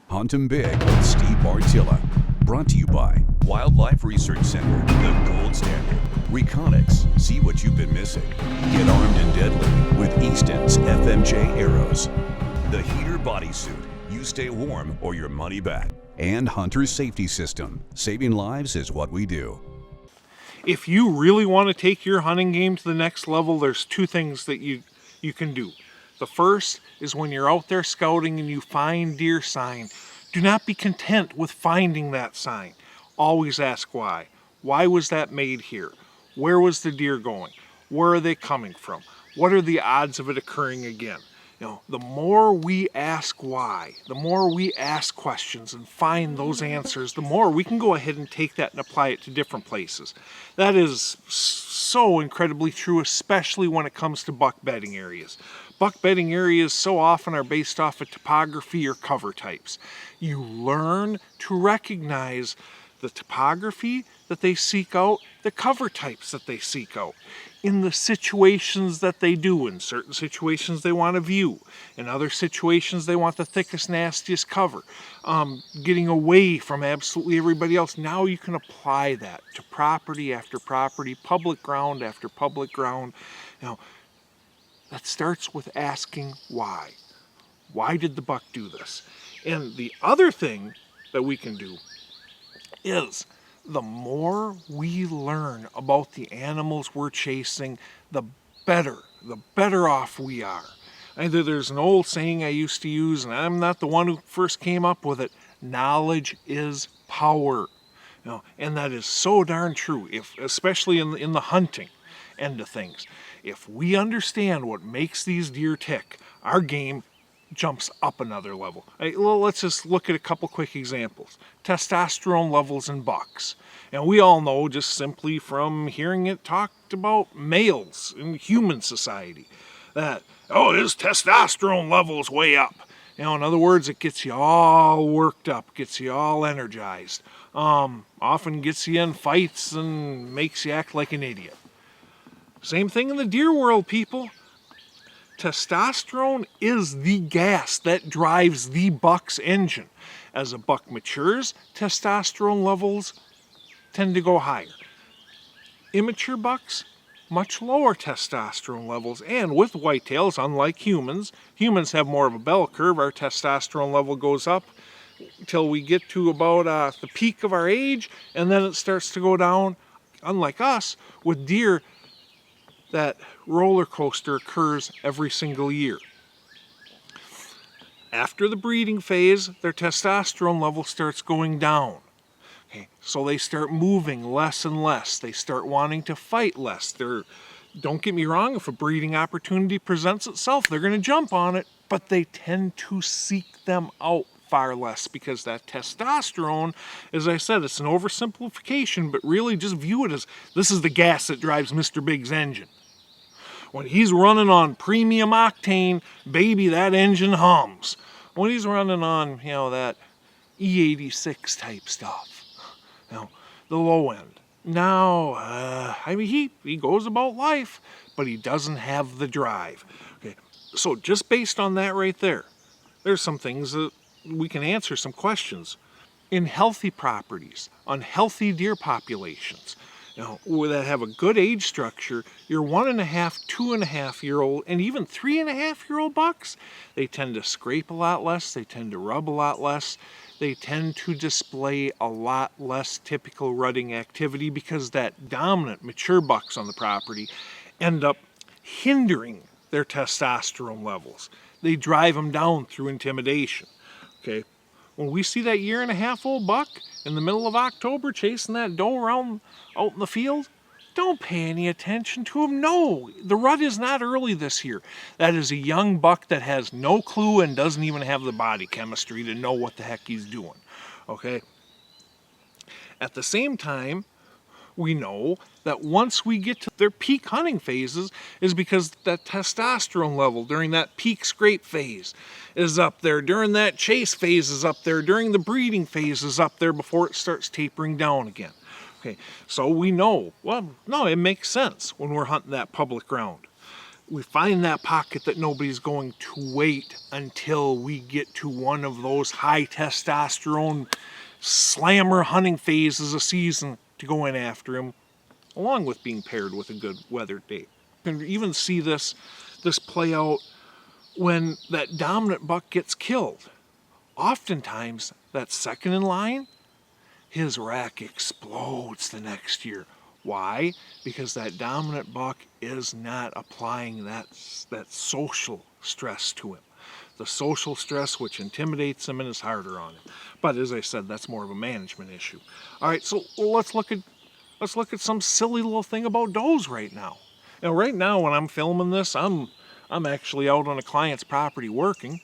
Hunt 'em Big with Steve Bartilla. Brought to you by Wildlife Research Center, the gold standard. Reconics, see what you've been missing. Get armed and deadly with Easton's FMJ arrows. The heater bodysuit, you stay warm or your money back. And Hunter's Safety System, saving lives is what we do. If you really want to take your hunting game to the next level, there's two things that you can do. The first is when you're out there scouting and you find deer sign, do not be content with finding that sign. Always ask why. Why was that made here? Where was the deer going? Where are they coming from? What are the odds of it occurring again? The more we ask why, the more we ask questions and find those answers, the more we can go ahead and take that and apply it to different places. That is so incredibly true, especially when it comes to buck bedding areas. Buck bedding areas so often are based off of topography or cover types. You learn to recognize the topography that they seek out, the cover types that they seek out, in the situations that they do. In certain situations they want a view. In other situations they want the thickest, nastiest cover. Getting away from absolutely everybody else. Now you can apply that to property after property, public ground after public ground. That starts with asking why. Why did the buck do this? And the other thing that we can do is the more we learn about the animals we're chasing, the better off we are. There's an old saying I used to use, and I'm not the one who first came up with it, knowledge is power. And that is so darn true, especially in the hunting end of things. If we understand what makes these deer tick, our game jumps up another level. Let's just look at a couple quick examples. Testosterone levels in bucks. And we all know, just simply from hearing it talked about males in human society, that, his testosterone level's way up. In other words, it gets you all worked up, gets you all energized. Often gets you in fights and makes you act like an idiot. Same thing in the deer world, people. Testosterone is the gas that drives the buck's engine. As a buck matures, testosterone levels tend to go higher. Immature bucks, much lower testosterone levels. And with whitetails, unlike humans have more of a bell curve. Our testosterone level goes up till we get to about the peak of our age, and then it starts to go down. Unlike us, with deer, that roller coaster occurs every single year. After the breeding phase, their testosterone level starts going down. So they start moving less and less. They start wanting to fight less. Don't get me wrong, if a breeding opportunity presents itself, they're going to jump on it, but they tend to seek them out far less because that testosterone, as I said, it's an oversimplification, but really just view it as this is the gas that drives Mr. Big's engine. When he's running on premium octane, baby, that engine hums. When he's running on, that E86 type stuff, the low end. Now, he goes about life, but he doesn't have the drive. Okay, so just based on that right there, there's some things that we can answer some questions. In healthy properties, on healthy deer populations, that have a good age structure, your 1.5, 2.5-year-old, and even 3.5-year-old bucks, they tend to scrape a lot less, they tend to rub a lot less, they tend to display a lot less typical rutting activity because that dominant mature bucks on the property end up hindering their testosterone levels. They drive them down through intimidation. Okay, when we see that 1.5-year-old buck in the middle of October chasing that doe around out in the field, don't pay any attention to him. No, the rut is not early this year. That is a young buck that has no clue and doesn't even have the body chemistry to know what the heck he's doing. Okay? At the same time, we know that once we get to their peak hunting phases is because that testosterone level during that peak scrape phase is up there, during that chase phase is up there, during the breeding phase is up there before it starts tapering down again. Okay, so we know, well, no, it makes sense when we're hunting that public ground. we find that pocket that nobody's going to wait until we get to one of those high testosterone slammer hunting phases a season to go in after him, along with being paired with a good weather day. You can even see this play out when that dominant buck gets killed. Oftentimes, that second in line, his rack explodes the next year. Why? Because that dominant buck is not applying that social stress to him. The social stress which intimidates him and is harder on him. But as I said, that's more of a management issue. All right, so let's look at some silly little thing about does right now. Now, right now when I'm filming this, I'm actually out on a client's property working,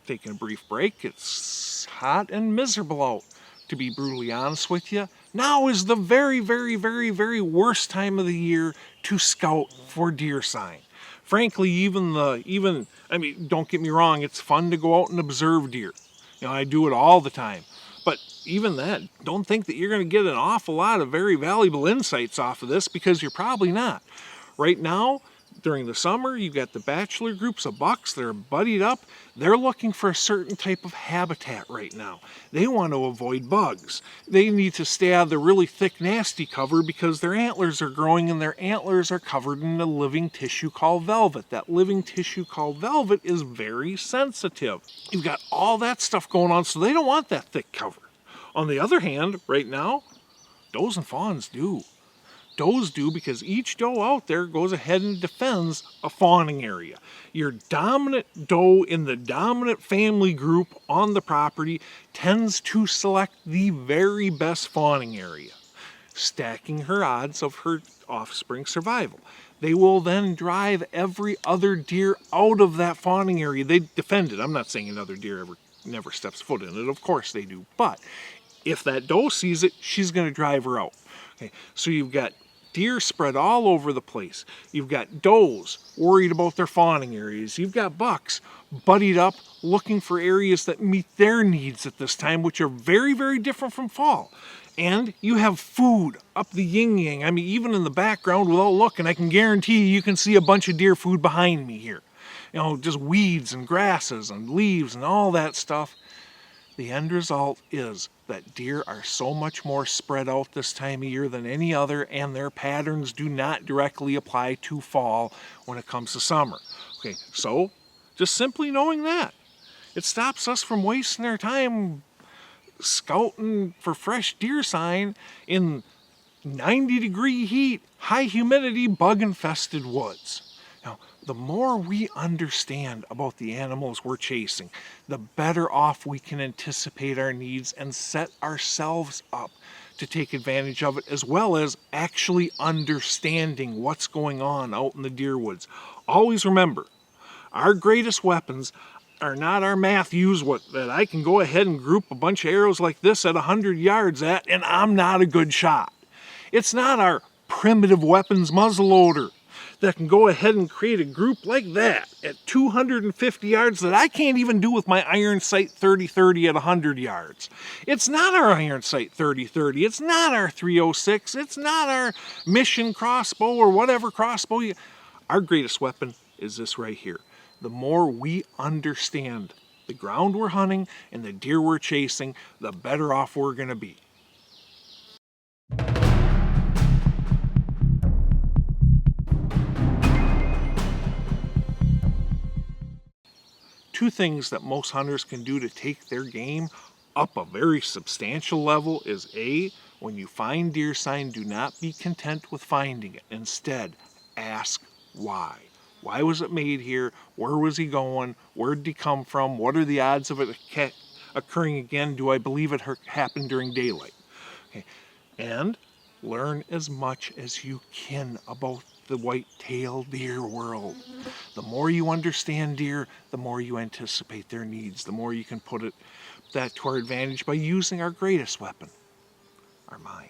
taking a brief break. It's hot and miserable out. To be brutally honest with you, now is the very, very, very, very worst time of the year to scout for deer sign. Frankly, don't get me wrong, it's fun to go out and observe deer. I do it all the time. But even that, don't think that you're going to get an awful lot of very valuable insights off of this, because you're probably not. Right now, during the summer, you've got the bachelor groups of bucks that are buddied up. They're looking for a certain type of habitat right now. They want to avoid bugs. They need to stay out of the really thick, nasty cover because their antlers are growing and their antlers are covered in a living tissue called velvet. That living tissue called velvet is very sensitive. You've got all that stuff going on, so they don't want that thick cover. On the other hand, right now, does and fawns do. Does do because each doe out there goes ahead and defends a fawning area. Your dominant doe in the dominant family group on the property tends to select the very best fawning area, stacking her odds of her offspring survival. They will then drive every other deer out of that fawning area. They defend it. I'm not saying another deer never steps foot in it. Of course they do. But if that doe sees it, she's going to drive her out. Okay, so you've got deer spread all over the place. You've got does worried about their fawning areas. You've got bucks buddied up looking for areas that meet their needs at this time, which are very, very different from fall. And you have food up the yin-yang. I mean, even in the background without looking, I can guarantee you can see a bunch of deer food behind me here. Just weeds and grasses and leaves and all that stuff. The end result is that deer are so much more spread out this time of year than any other, and their patterns do not directly apply to fall when it comes to summer. Okay, so just simply knowing that, it stops us from wasting our time scouting for fresh deer sign in 90-degree heat, high humidity, bug-infested woods. Now, the more we understand about the animals we're chasing, the better off we can anticipate our needs and set ourselves up to take advantage of it, as well as actually understanding what's going on out in the deer woods. Always remember, our greatest weapons are not our Matthews, that I can go ahead and group a bunch of arrows like this at 100 yards at, and I'm not a good shot. It's not our primitive weapons muzzleloader that can go ahead and create a group like that at 250 yards that I can't even do with my iron sight 30-30 at 100 yards. It's not our iron sight 30-30. It's not our 306. It's not our mission crossbow or whatever crossbow. Our greatest weapon is this right here. The more we understand the ground we're hunting and the deer we're chasing, the better off we're going to be. Two things that most hunters can do to take their game up a very substantial level is A, when you find deer sign, do not be content with finding it. Instead, ask why. Why was it made here? Where was he going? Where did he come from? What are the odds of it occurring again? Do I believe it happened during daylight? Okay. And learn as much as you can about the white-tailed deer world. The more you understand deer, the more you anticipate their needs, the more you can put that to our advantage by using our greatest weapon, our mind.